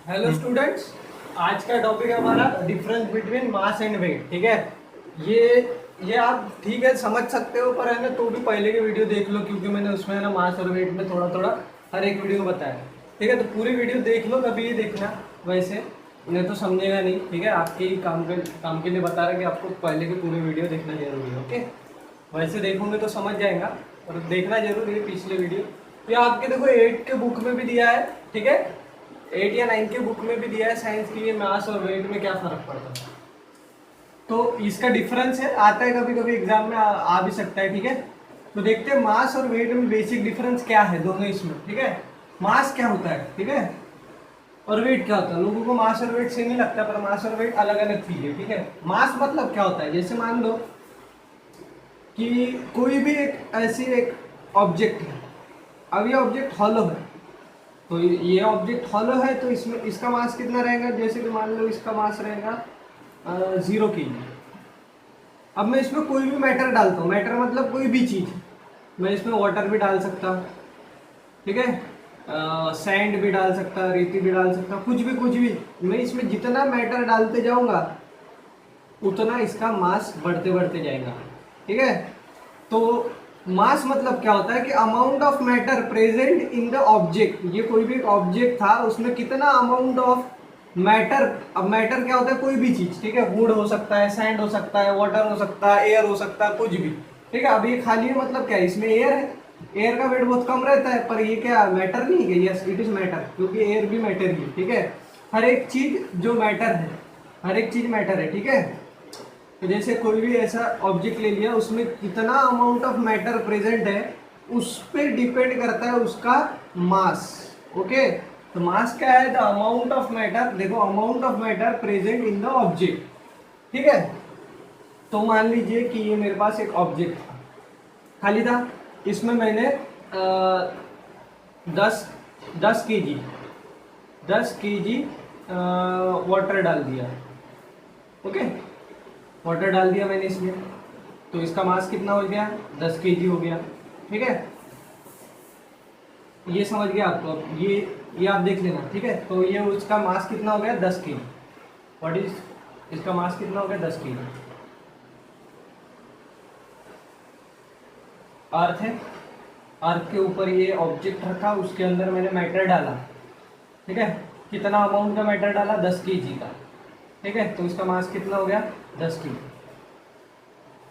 Hello students, आज का topic है हमारा difference between mass and weight. ठीक है, ये आप ठीक है समझ सकते हो, पर है ना तो भी पहले की वीडियो देख लो, क्योंकि मैंने उसमें है ना मास और वेट में थोड़ा थोड़ा हर एक वीडियो बताया। ठीक है, तो पूरी वीडियो देख लो, कभी ये देखना, वैसे नहीं तो समझेगा नहीं। ठीक है, आपके ही काम के लिए बता रहा है कि आपको पहले की पूरी वीडियो देखना जरूरी है। ओके, वैसे देखोगे तो समझ जाएगा, और देखना जरूरी है पिछले वीडियो। ये आपके देखो 8 के बुक में भी दिया है। ठीक है, 8 या 9 के बुक में भी दिया है साइंस की, ये मास और वेट में क्या फर्क पड़ता है। तो इसका डिफरेंस है, आता है कभी कभी एग्जाम में, आ भी सकता है। ठीक है, तो देखते हैं मास और वेट में बेसिक डिफरेंस क्या है दोनों इसमें। ठीक है, मास क्या होता है, ठीक है, और वेट क्या होता है। लोगों को मास और वेट सेम ही लगता है, पर मास और वेट अलग अलग चीज है। ठीक है, मास मतलब क्या होता है, जैसे मान लो कि कोई भी एक ऐसी एक ऑब्जेक्ट है। अब ये ऑब्जेक्ट हॉलो है, तो ये ऑब्जेक्ट हॉलो है, तो इसमें इसका मास कितना रहेगा, जैसे कि मान लो इसका मास रहेगा 0 kg। अब मैं इसमें कोई भी मैटर डालता हूँ, मैटर मतलब कोई भी चीज़, मैं इसमें वाटर भी डाल सकता हूँ। ठीक है, सैंड भी डाल सकता, रेती भी डाल सकता, कुछ भी मैं इसमें जितना मैटर डालते जाऊंगा उतना इसका मास बढ़ते बढ़ते जाएगा। ठीक है, तो मास मतलब क्या होता है कि amount of matter present in the object. ये कोई भी एक ऑब्जेक्ट था, उसमें कितना अमाउंट ऑफ मैटर। अब मैटर क्या होता है, कोई भी चीज। ठीक है, वुड हो सकता है, सैंड हो सकता है, वाटर हो सकता है, एयर हो सकता है, कुछ भी। ठीक है, अब ये खाली है मतलब क्या है, इसमें एयर है, एयर का वेट बहुत कम रहता है, पर ये क्या मैटर नहीं है। यस, इट इज मैटर, क्योंकि एयर भी मैटर ही है। ठीक है, हर एक चीज जो मैटर है, हर एक चीज मैटर है। ठीक है, तो जैसे कोई भी ऐसा ऑब्जेक्ट ले लिया, उसमें कितना अमाउंट ऑफ मैटर प्रेजेंट है, उस पर डिपेंड करता है उसका मास। ओके, तो मास क्या है, द अमाउंट ऑफ मैटर। देखो, amount of matter present in the object. ठीक है, तो मान लीजिए कि ये मेरे पास एक ऑब्जेक्ट था, खाली था, इसमें मैंने 10 10 kg 10 kg वाटर डाल दिया। ओके, वाटर डाल दिया मैंने इसमें, तो इसका मास कितना हो गया, 10 kg हो गया। ठीक है, ये समझ गया आपको। अब ये आप देख लेना। ठीक है, तो ये उसका मास कितना हो गया, 10 kg। व्हाट इज, इसका मास कितना हो गया, 10 kg। अर्थ है, अर्थ के ऊपर ये ऑब्जेक्ट रखा, उसके अंदर मैंने मैटर डाला। ठीक है, कितना अमाउंट का मैटर डाला, 10 kg का। ठीक है, तो इसका मास कितना हो गया, 10 kg।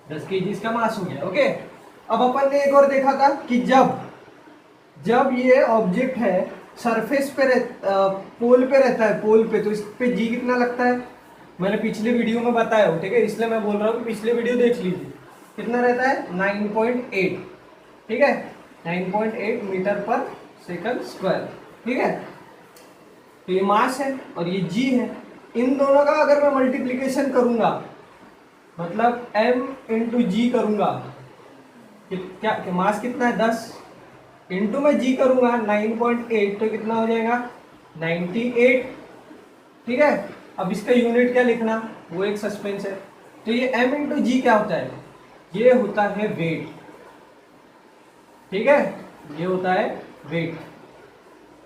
10 kg इसका मास हो गया। ओके, अब अपन ने एक और देखा था कि जब जब ये ऑब्जेक्ट है सरफेस पे पोल पे रहता है, पोल पे, तो इस पे जी कितना लगता है, मैंने पिछले वीडियो में बताया हो। ठीक है, इसलिए मैं बोल रहा हूँ कि पिछले वीडियो देख लीजिए। कितना रहता है, 9.8। ठीक है, 9.8 मीटर पर सेकंड स्क्वायर। ठीक है, तो ये मास है और ये जी है। इन दोनों का अगर मैं मल्टीप्लीकेशन करूंगा, मतलब m इंटू जी करूंगा, क्या मास कितना है, 10, इंटू में जी करूंगा 9.8, तो कितना हो जाएगा, 98। ठीक है, अब इसका यूनिट क्या लिखना, वो एक सस्पेंस है। तो ये m इंटू जी क्या होता है, ये होता है वेट। ठीक है, ये होता है वेट।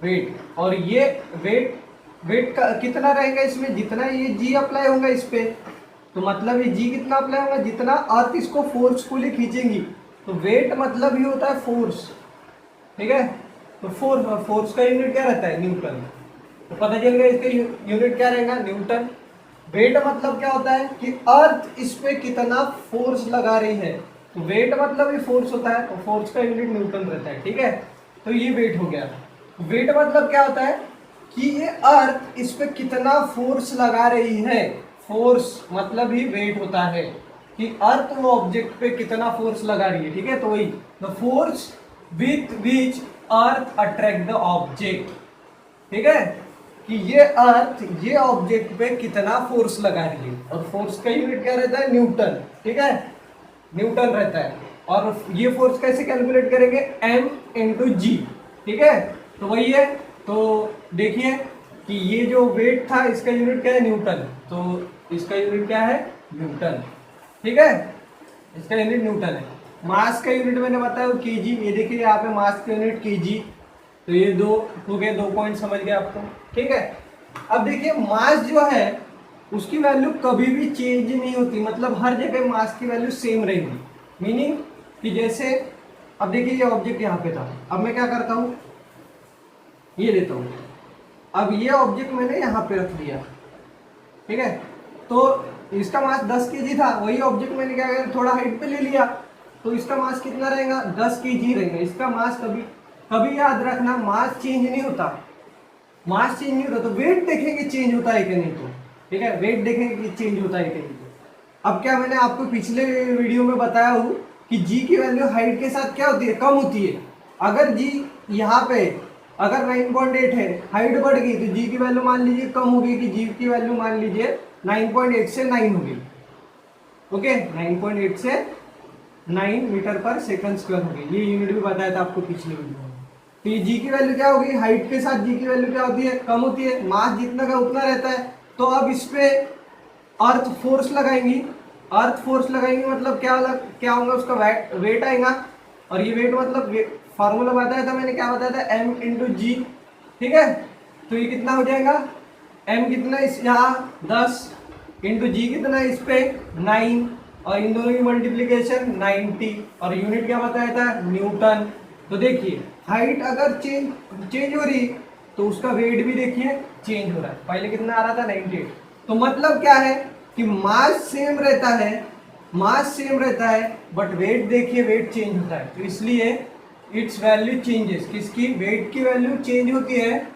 वेट, और ये वेट, वेट का कितना रहेगा इसमें, जितना ये जी अप्लाई होगा इस पे, तो मतलब ये जी कितना अप्लाई होगा, जितना अर्थ इसको फोर्सफुली खींचेंगी। तो वेट मतलब ही होता है फोर्स। ठीक है, तो फोर्स का यूनिट क्या रहता है, न्यूटन। तो पता चल गया इसका यूनिट क्या रहेगा, न्यूटन। वेट मतलब क्या होता है कि अर्थ इस पे कितना फोर्स लगा रही है, तो वेट मतलब ये फोर्स होता है, तो फोर्स का यूनिट न्यूटन रहता है। ठीक है, तो ये वेट हो गया। वेट मतलब क्या होता है कि ये अर्थ इस पे कितना फोर्स लगा रही है, फोर्स मतलब ही वेट होता है कि अर्थ वो ऑब्जेक्ट पे कितना फोर्स लगा रही है। ठीक है, तो वही the force with which earth attract the object. ठीक है, कि ये अर्थ ये ऑब्जेक्ट पे कितना फोर्स लगा रही है, और फोर्स का यूनिट क्या रहता है, न्यूटन। ठीक है, न्यूटन रहता है। और ये फोर्स कैसे कैलकुलेट करेंगे, m इंटू जी। ठीक है, तो वही है। तो देखिए कि ये जो वेट था इसका यूनिट क्या है, न्यूटन, तो इसका यूनिट क्या है, न्यूटन। ठीक है, इसका यूनिट न्यूटन है। मास का यूनिट मैंने बताया केजी, ये देखिए यहाँ पे मास का यूनिट केजी। तो ये दो हो गए, 2 पॉइंट समझ गए आपको। ठीक है, अब देखिए मास जो है उसकी वैल्यू कभी भी चेंज नहीं होती, मतलब हर जगह मास की वैल्यू सेम रहेगी। मीनिंग कि जैसे अब देखिए ये ऑब्जेक्ट यहाँ पे था, अब मैं क्या करता हूँ, ये लेता हूँ, अब ये ऑब्जेक्ट मैंने यहाँ पे रख दिया, ठीक है, तो इसका मास 10 केजी था, वही ऑब्जेक्ट मैंने क्या किया, थोड़ा हाइट पे ले लिया, तो इसका मास कितना रहेगा, 10 केजी रहेगा। इसका मास कभी कभी याद रखना मास चेंज नहीं होता, मास चेंज नहीं होता, तो वेट देखेंगे चेंज होता है कि नहीं, तो ठीक है, वेट देखेंगे कि चेंज होता है कि नहीं। तो अब क्या मैंने आपको पिछले वीडियो में बताया हूँ कि जी की वैल्यू हाइट के साथ क्या होती है, कम होती है। अगर जी यहाँ पे अगर 9.8 है, हाइट बढ़ गई तो जी की वैल्यू मान लीजिए कम हो गई, कि जी की वैल्यू मान लीजिए 9.8 से 9 हो गई, ओके, 9.8 से 9 मीटर पर सेकंड स्क्वायर हो गई। ये यूनिट भी बताया था आपको पिछले वीडियो में। तो ये जी की वैल्यू क्या होगी, हाइट के साथ जी की वैल्यू क्या होती है, कम होती है, मास जितना का उतना रहता है। तो अब इस पे अर्थ फोर्स लगाएंगी, अर्थ फोर्स लगाएंगे मतलब क्या होगा, उसका वेट आएगा, और ये वेट मतलब फार्मूला बताया था मैंने, क्या बताया था, m इंटू जी, ठीक है। तो ये कितना हो जाएगा, m कितना इस यहाँ 10 इंटू जी कितना इस पे 9, और इन दोनों की मल्टीप्लीकेशन 90, और यूनिट क्या बताया था, न्यूटन। तो देखिए हाइट अगर चेंज हो रही तो उसका वेट भी देखिए चेंज हो रहा है, पहले कितना आ रहा था 98। तो मतलब क्या है कि मास सेम रहता है, मास सेम रहता है, बट वेट देखिए वेट चेंज होता है, तो इसलिए इट्स वैल्यू चेंजेस, किसकी, वेट की वैल्यू चेंज होती है,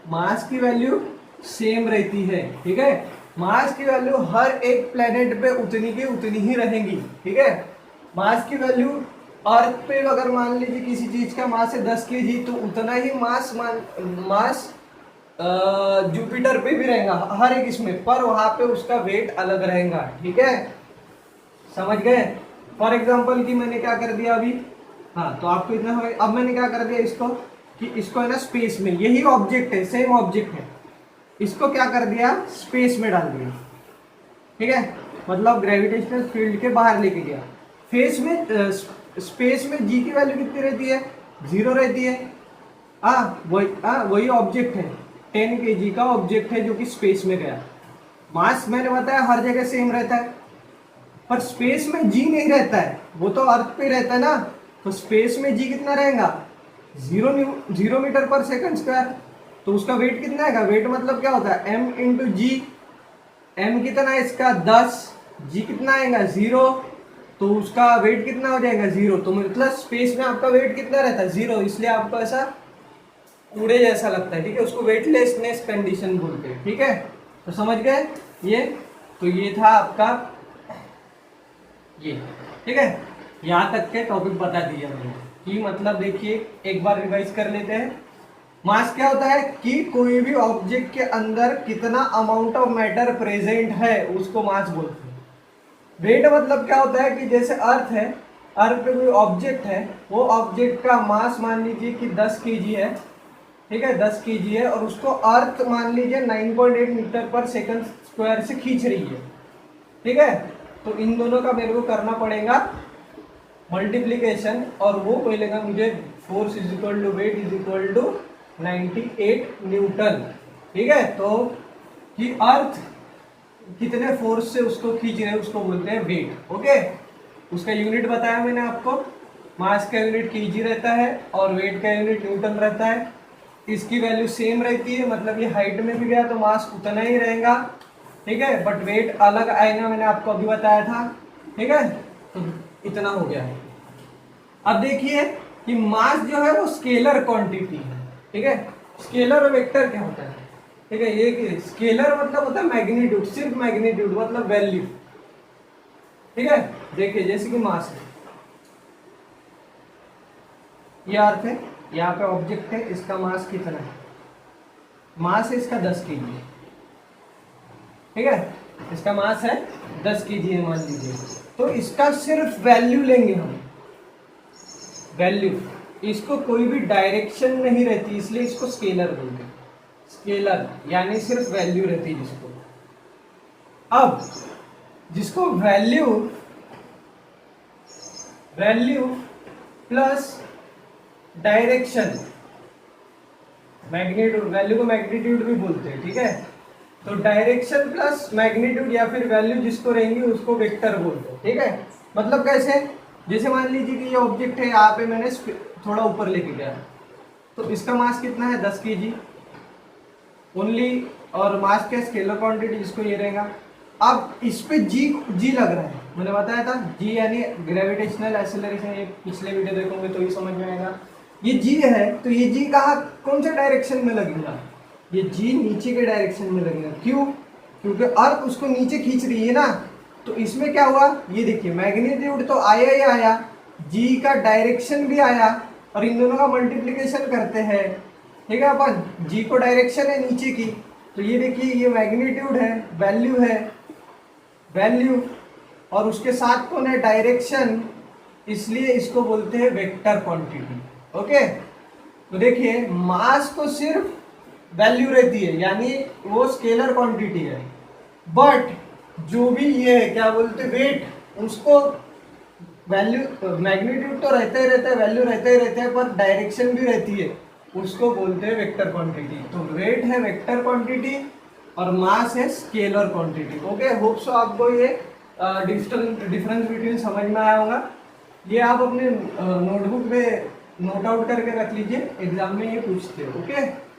मास की वैल्यू सेम रहती है, ठीक है। मास की वैल्यू हर एक प्लेनेट पे उतनी की उतनी ही रहेंगी, ठीक है। मास की वैल्यू अर्थ पे अगर मान लीजिए किसी चीज का मास है 10 केजी, तो उतना ही मास जुपिटर पे भी रहेगा, हर एक इसमें, पर वहां पे उसका वेट अलग रहेगा, ठीक है, समझ गए। फॉर एग्जाम्पल कि मैंने क्या कर दिया अभी, हाँ, तो आपको इतना समझ, अब मैंने क्या कर दिया इसको, कि इसको है ना स्पेस में, यही ऑब्जेक्ट है, सेम ऑब्जेक्ट है, इसको क्या कर दिया, स्पेस में डाल दिया, ठीक है, मतलब ग्रेविटेशनल फील्ड के बाहर लेके गया। स्पेस में जी की वैल्यू कितनी रहती है, 0 रहती है। वही ऑब्जेक्ट है, 10 केजी का ऑब्जेक्ट है जो कि स्पेस में गया। मास मैंने बताया हर जगह सेम रहता है, पर स्पेस में जी नहीं रहता है, वो तो अर्थ पे रहता है ना, तो स्पेस में जी कितना रहेगा, 0 मीटर पर सेकंड स्क्वायर। तो उसका वेट कितना आएगा, वेट मतलब क्या होता है, m इंटू जी, m कितना है इसका 10, g कितना आएगा 0, तो उसका वेट कितना हो जाएगा 0। तो मतलब स्पेस में आपका वेट कितना रहता है 0, इसलिए आपको ऐसा कूड़े जैसा लगता है, ठीक है, उसको वेटलेसनेस कंडीशन बोलते हैं, ठीक है। तो समझ गए ये, तो ये था आपका ये, ठीक है, यहाँ तक के टॉपिक बता दिया मैंने, कि मतलब देखिए एक बार रिवाइज कर लेते हैं। मास क्या होता है कि कोई भी ऑब्जेक्ट के अंदर कितना अमाउंट ऑफ मैटर प्रेजेंट है उसको मास बोलते हैं। वेट मतलब क्या होता है कि जैसे अर्थ है, अर्थ पे कोई ऑब्जेक्ट है, वो ऑब्जेक्ट का मास मान लीजिए कि 10 केजी है, ठीक है, 10 केजी है, और उसको अर्थ मान लीजिए 9.8 मीटर पर सेकंड स्क्वायर से खींच रही है, ठीक है। तो इन दोनों का मेरे को करना पड़ेगा मल्टीप्लीकेशन, और वो मिलेगा मुझे force is equal to weight is equal to 98 newton, ठीक है। तो कि अर्थ कितने फोर्स से उसको खींच रहे हैं उसको बोलते हैं वेट, ओके। उसका यूनिट बताया मैंने आपको, मास का यूनिट केजी रहता है और वेट का यूनिट न्यूटन रहता है। इसकी वैल्यू सेम रहती है, मतलब ये हाइट में भी गया तो मास उतना ही रहेगा, ठीक है, बट वेट अलग आएगा, मैंने आपको अभी बताया था, ठीक है। तो इतना हो गया है। अब देखिए कि मास जो है वो स्केलर क्वांटिटी है, ठीक है। स्केलर और वेक्टर क्या होता है, ठीक है, ये स्केलर मतलब होता है मैग्नीट्यूड, सिर्फ मैग्नीट्यूड मतलब वैल्यू, ठीक है। देखिए जैसे कि मास है, ये अर्थ है, यहाँ पे ऑब्जेक्ट है, इसका मास कितना है, मास है इसका 10 केजी है, ठीक है, इसका मास है 10 केजी है मान लीजिए। तो इसका सिर्फ वैल्यू लेंगे हम, वैल्यू, इसको कोई भी डायरेक्शन नहीं रहती, इसलिए इसको स्केलर बोलते हैं, स्केलर यानी सिर्फ वैल्यू रहती है जिसको। अब जिसको value plus direction, magnitude, value को मैग्नीट्यूड भी बोलते हैं, ठीक है, तो डायरेक्शन प्लस मैग्नीट्यूड या फिर वैल्यू जिसको रहेंगी उसको वेक्टर बोलते हैं, ठीक है। मतलब कैसे, जैसे मान लीजिए कि ये ऑब्जेक्ट है, यहाँ पे मैंने थोड़ा ऊपर लेके गया, तो इसका मास कितना है 10 kg ओनली, और मास का स्केलर क्वांटिटी जिसको ये रहेगा। अब इस पे जी लग रहा है, मैंने बताया था जी यानी ग्रेविटेशनल एक्सेलरेशन, ये पिछले वीडियो देखोगे तो ही समझ में आएगा। ये जी है तो ये जी कहाँ कौन से डायरेक्शन में लगेगा, ये जी नीचे के डायरेक्शन में लगेगा। क्यों, क्योंकि अर्थ उसको नीचे खींच रही है ना। तो इसमें क्या हुआ, ये देखिए मैग्नीट्यूड तो आया ही आया, जी का डायरेक्शन भी आया, और इन दोनों का मल्टीप्लिकेशन करते हैं, ठीक है अपन, जी को डायरेक्शन है नीचे की, तो ये देखिए ये मैग्नीट्यूड है, वैल्यू, और उसके साथ कौन है डायरेक्शन, इसलिए इसको बोलते हैं वेक्टर क्वांटिटी। ओके, तो देखिए मास तो सिर्फ वैल्यू रहती है, यानी वो स्केलर क्वांटिटी है, बट जो भी ये है क्या बोलते हैं वेट, उसको वैल्यू मैग्नीट्यूड तो रहता ही रहता है, वैल्यू रहता ही रहता है, पर डायरेक्शन भी रहती है, उसको बोलते हैं वेक्टर क्वांटिटी। तो वेट है वेक्टर क्वांटिटी और मास है scalar quantity. Okay, hope so आपको ये डिफरेंस बिटवीन समझ में आया होगा। ये आप अपने नोटबुक में नोट आउट करके रख लीजिए, एग्जाम में ये पूछते हो। ओके।